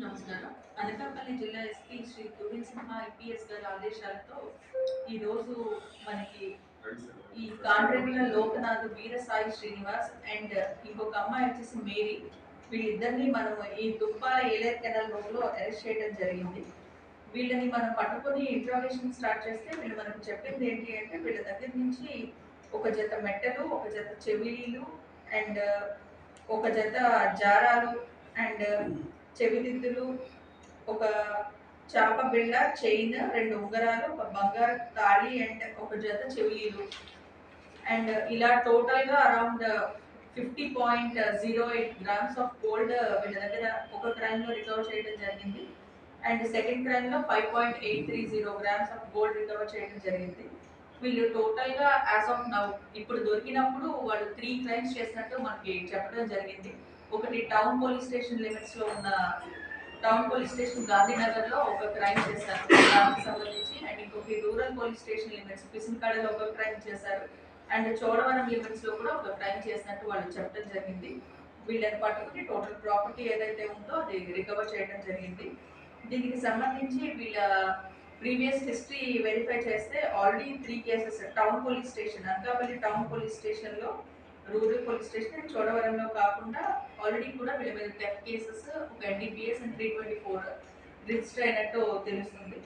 నమస్కారం. అనకాపల్లి జిల్లా ఎస్పీ శ్రీ తుహిన్ సింహ ఐపీఎస్ గారి ఆదేశాలతో ఈరోజు మనకి ఈ కాంట్రాక్టర్ లోకనాథ్ వీరసాయి శ్రీనివాస్ అండ్ ఇంకొక అమ్మాయి వచ్చేసి మేరీ, వీళ్ళిద్దరిని మనం ఈ దుప్పాల ఏలేర్ కెనాల్ రోడ్లో అరెస్ట్ చేయడం జరిగింది. వీళ్ళని మనం పట్టుకొని ఇంట్రాగేషన్ స్టార్ట్ చేస్తే వీళ్ళు మనకు చెప్పింది ఏంటి అంటే, వీళ్ళ దగ్గర నుంచి ఒక జత మెట్టలు, ఒక జత చెవిలీలు అండ్ ఒక జత జారాలు అండ్ చెవిదిద్దులు, ఒక చాప బిళ్ళ, చైన్, 2 ఉంగరాలు, ఒక బంగారు తాళి అండ్ ఒక జత చెవిలీలు అండ్ ఇలా టోటల్గా అరౌండ్ 50.08 గ్రామ్స్ ఆఫ్ గోల్డ్ వీళ్ళ దగ్గర ఒక క్రైమ్లో రికవర్ చేయడం జరిగింది. అండ్ సెకండ్ క్రైమ్లో 5.830 గ్రామ్స్ ఆఫ్ గోల్డ్ రికవర్ చేయడం జరిగింది. వీళ్ళు టోటల్గా యాజ్ ఆఫ్ నౌ ఇప్పుడు దొరికినప్పుడు వాళ్ళు 3 క్రైమ్స్ చేసినట్టు మనకి చెప్పడం జరిగింది. ఒకటి టౌన్ పోలీస్ స్టేషన్ లిమిట్స్లో ఉన్న టౌన్ పోలీస్ స్టేషన్ గాంధీనగర్లో ఒక క్రైమ్ చేశారు దానికి సంబంధించి, అండ్ ఇంకొకటి రూరల్ పోలీస్ స్టేషన్ లిమిట్స్ పిసిన్కాడలో ఒక క్రైమ్ చేశారు అండ్ చోడవరం లిమిట్స్లో కూడా ఒక క్రైమ్ చేసినట్టు వాళ్ళు చెప్పడం జరిగింది. వీళ్ళని పట్టుకుని టోటల్ ప్రాపర్టీ ఏదైతే ఉందో అది రికవర్ చేయడం జరిగింది. దీనికి సంబంధించి వీళ్ళ ప్రీవియస్ హిస్టరీ వెరిఫై చేస్తే already 3 cases town police station Anakapalli town police స్టేషన్లో, రూరల్ పోలీస్ స్టేషన్ చోడవరంలో కాకుండా ఆల్రెడీ కూడా వీళ్ళ మీద థెఫ్ట్ కేసెస్, ఒక NDPS అండ్ 324 రిజిస్టర్ అయినట్టు తెలుస్తుంది.